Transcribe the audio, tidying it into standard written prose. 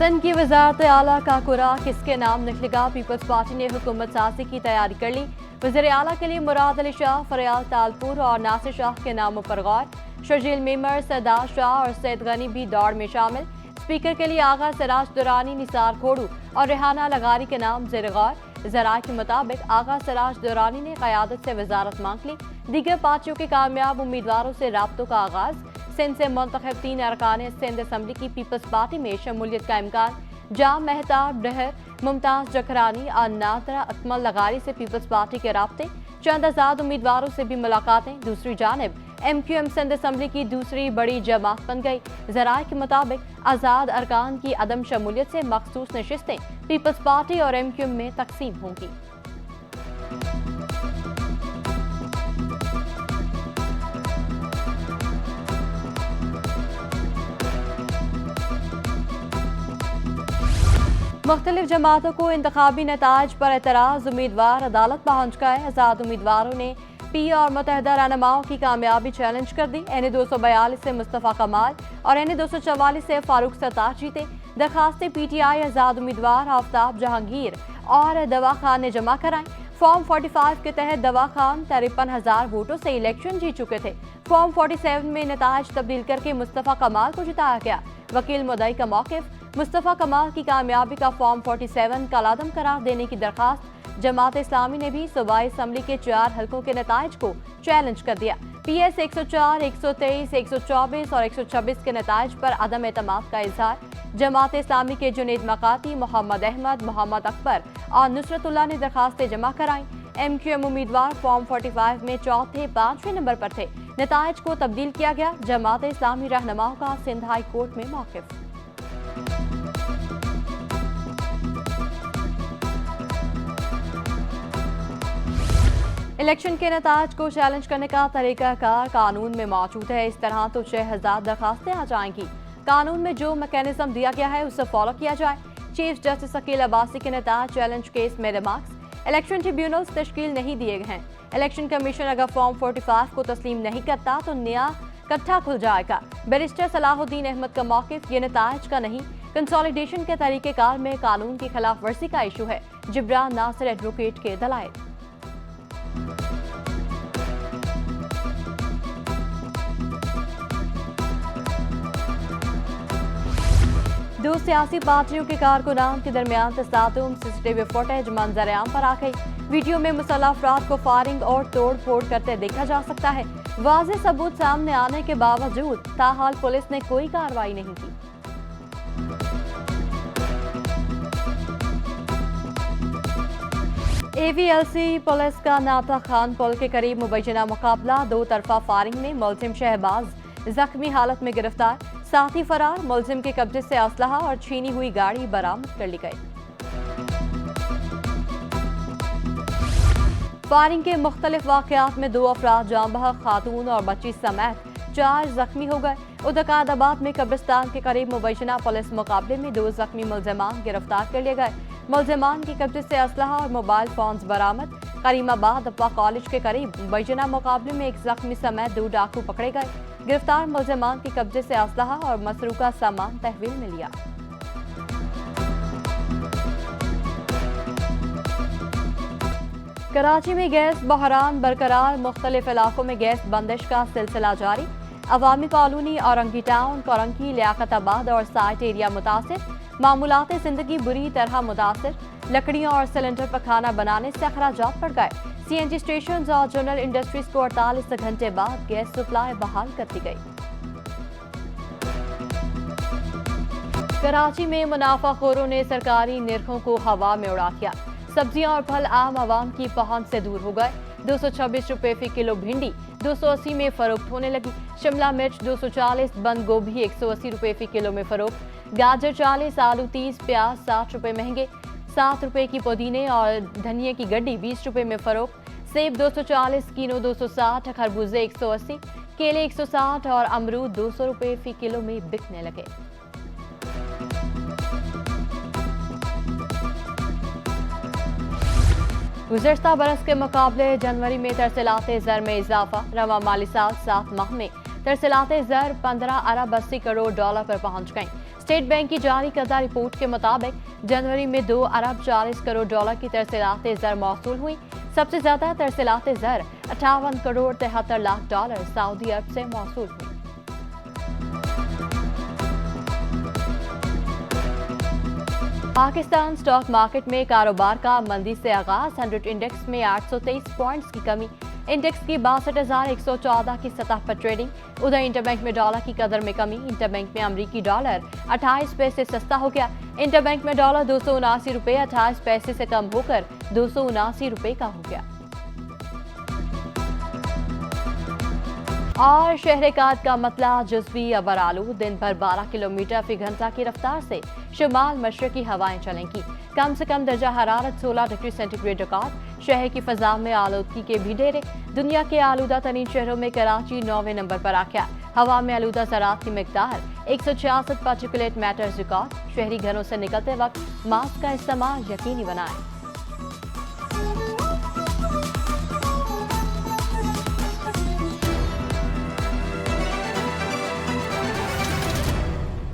सिंध की वजारत आला का कुरा किसके नाम निकलेगा। पीपल्स पार्टी ने हुकूमत साजी की तैयारी कर ली। वज़ीर आला के लिए मुराद अली शाह, फरियाल तालपुर और नासिर शाह के नामों पर गौर। शर्जील मेमर, सरदार शाह और सैयद गनी भी दौड़ में शामिल। स्पीकर के लिए आगा सिराज दुरानी, निसार खोड़ू और रेहाना लगारी के नाम ज़ेर गौर। ज़राए के मुताबिक आगा सिराज दुरानी ने क़यादत से वजारत मांग ली। दीगर पार्टियों के कामयाब उम्मीदवारों से राब्तों का आगाज। सिंध से मुंतखब 3 अरकान सिंध असम्बली की पीपल्स पार्टी में शमूलियत का इम्कान। जाम मेहताब डहर, मुमताज जखरानी और नादरा अकमल लगारी से पीपल्स पार्टी के राब्ते। चंद आज़ाद उम्मीदवारों से भी मुलाकातें। दूसरी जानिब MQM सिंध असम्बली की दूसरी बड़ी जमात बन गई। ज़राए के मुताबिक आज़ाद अरकान की अदम शमूलियत से मखसूस नशिस्तें पीपल्स पार्टी और MQM में तकसीम होंगी। मुख्तलिफ जमातों को इंतखाबी नताज पर एतराज़। उम्मीदवार अदालत पहुंच गए। आज़ाद उम्मीदवारों ने पी और मुतहदा रहनुमाओं की कामयाबी चैलेंज कर दी। NA 242 से मुस्तफ़ा कमाल और NA 244 से फारूक सत्तार जीते। दरखास्तें PTI आज़ाद उम्मीदवार आफ्ताब जहांगीर और दवा खान ने जमा कराई। फॉर्म 45 के तहत दवा खान 53,000 वोटों से इलेक्शन जीत चुके थे। फॉर्म 47 में नताज तब्दील करके मुस्तफ़ा कमाल को जिताया गया। वकील मुद्दई का मौक़िफ़। मुस्तफ़ा कमाल की कामयाबी का फॉर्म 47 कलादम करार देने की दरखास्त। जमात इस्लामी ने भी सूबाई असम्बली के 4 हलकों के नताइज को चैलेंज कर दिया। PS 104, 123, 124 और 126 के नताइज पर अदम एतमाद का इजहार। जमात इस्लामी के जुनेद मकाती, मोहम्मद अहमद, मोहम्मद अकबर और नुसरतुल्लाह ने दरखास्तें जमा कराई। MQM उम्मीदवार फॉर्म 45 में चौथे 5वें नंबर पर थे। नताइज को तब्दील किया गया। जमात इस्लामी रहनुमाओं का सिंध हाई कोर्ट में मौक़िफ़। इलेक्शन के नताज को चैलेंज करने का तरीकाकार कानून में मौजूद है। इस तरह तो 6,000 दरखास्तें आ जाएंगी। कानून में जो मैकेनिज्म दिया गया है उसे फॉलो किया जाए। चीफ जस्टिस अकील अब्बासी के नताज चैलेंज केस में रिमार्क्स। इलेक्शन ट्रिब्यूनल्स तश्कील नहीं दिए गए हैं। इलेक्शन कमीशन अगर फॉर्म 45 को तस्लीम नहीं करता तो नया कट्ठा खुल जाएगा। बैरिस्टर सलाहुद्दीन अहमद का मौक़िफ़ ये नताज का नहीं, कंसोलिडेशन के तरीक़ेकार में कानून की खिलाफ वर्जी का इशू है। जिब्रान नासिर एडवोकेट के दलाइल। दो सियासी पार्टियों के कारकुनान के दरमियान तसादुम। CCTV फुटेज मंजर-ए-आम पर आ गई। वीडियो में मुसल्लह अफराद को फायरिंग और तोड़ फोड़ करते देखा जा सकता है। वाज़ेह सबूत सामने आने के बावजूद ताहाल पुलिस ने कोई कार्रवाई नहीं की। AVLC पुलिस का नाता खान पुल के करीब मुबैना मुकाबला। 2 तरफा फायरिंग में मुलजिम शहबाज जख्मी हालत में गिरफ्तार, साथी फरार। मुलजिम के कब्जे से असलहा और छीनी हुई गाड़ी बरामद कर ली गई। फायरिंग के मुख्तलिफ वाक़यात में 2 अफराद जाँ बहक, खातून और बच्ची समेत 4 जख्मी हो गए। उधर कादाबाद में कब्रिस्तान के करीब मुबैना पुलिस मुकाबले में 2 जख्मी मुलजमान गिरफ्तार कर लिए गए। मुलजमान के कब्जे से असलहा और मोबाइल फोन्स बरामद। करीमाबाद अप्पा कॉलेज के करीब मुबैना मुकाबले में 1 जख्मी समेत 2 डाकू पकड़े गए। गिरफ्तार मुलजमान के कब्जे से असलहा और मसरूका सामान तहवील में लिया। कराची में गैस बहरान बरकरार। मुख्तलिफ इलाकों में गैस बंदिश का सिलसिला जारी। अवामी कॉलोनी, औरंगी टाउन, कोरंकी, लियाकताबाद और साइट एरिया मुतासिर। मामूलात जिंदगी बुरी तरह मुतासिर। लकड़ियों और सिलेंडर पर खाना बनाने से अखराजात बढ़ गए। CNG स्टेशन और जनरल इंडस्ट्रीज को 48 घंटे बाद गैस सप्लाई बहाल कर दी गई। कराची में मुनाफाखोरों ने सरकारी निरखों को हवा में उड़ा दिया। सब्जियां और फल आम आवाम की पहुंच से दूर हो गए। 226 रुपए फी किलो भिंडी 280 में फरोख्त होने लगी। शिमला मिर्च 240, बंद गोभी 180 रुपए फी किलो में फरोख्त। गाजर 40, आलू 30, प्याज 60 रुपए महंगे। 7 रुपए की पुदीने और धनिया की गड्डी 20 रुपए में फरोख्त। सेब 240, कीनो 260, खरबूजे 180, केले 160 और अमरूद 200 रुपए फी किलो में बिकने लगे। गुज़श्ता बरस के मुकाबले जनवरी में तरसीलात ज़र में इजाफा। रवा माली साल 7 माह में तरसीलात ज़र 15 अरब 80 करोड़ डॉलर पर पहुंच गईं। स्टेट बैंक की जारी करदा रिपोर्ट के मुताबिक जनवरी में 2 अरब 40 करोड़ डॉलर की तरसीलात ज़र मौसूल हुई। सबसे ज्यादा तरसीलात ज़र 58 करोड़ 73 लाख डॉलर सऊदी अरब से मौसूल हुई। पाकिस्तान स्टॉक मार्केट में कारोबार का मंदी से आगाज। 100 इंडेक्स में 823 पॉइंट्स की कमी, इंडेक्स की 62,114 की सतह पर ट्रेडिंग। उधर इंटरबैंक में डॉलर की कदर में कमी, इंटरबैंक में अमरीकी डॉलर 28 पैसे सस्ता हो गया। इंटरबैंक में डॉलर 279 रुपये 28 पैसे से कम होकर 279 रुपये का हो गया। और शहरेकात का मतला जुज़वी अबर आलू, दिन भर 12 किलोमीटर फी घंटा की रफ्तार से शुमाल मशरकी हवाएं चलेंगी। कम से कम दर्जा हरारत 16 डिग्री सेंटीग्रेड रिकॉर्ड। शहर की फजा में आलूदगी के भी डेरे। दुनिया के आलूदा तरीन शहरों में कराची 9वें नंबर पर आख्या। हवा में आलूदा ज़रात की मिकदार 166 पार्टिकुलेट मैटर्स रिकॉर्ड। शहरी घरों से निकलते वक्त मास्क का इस्तेमाल यकीनी बनाएं।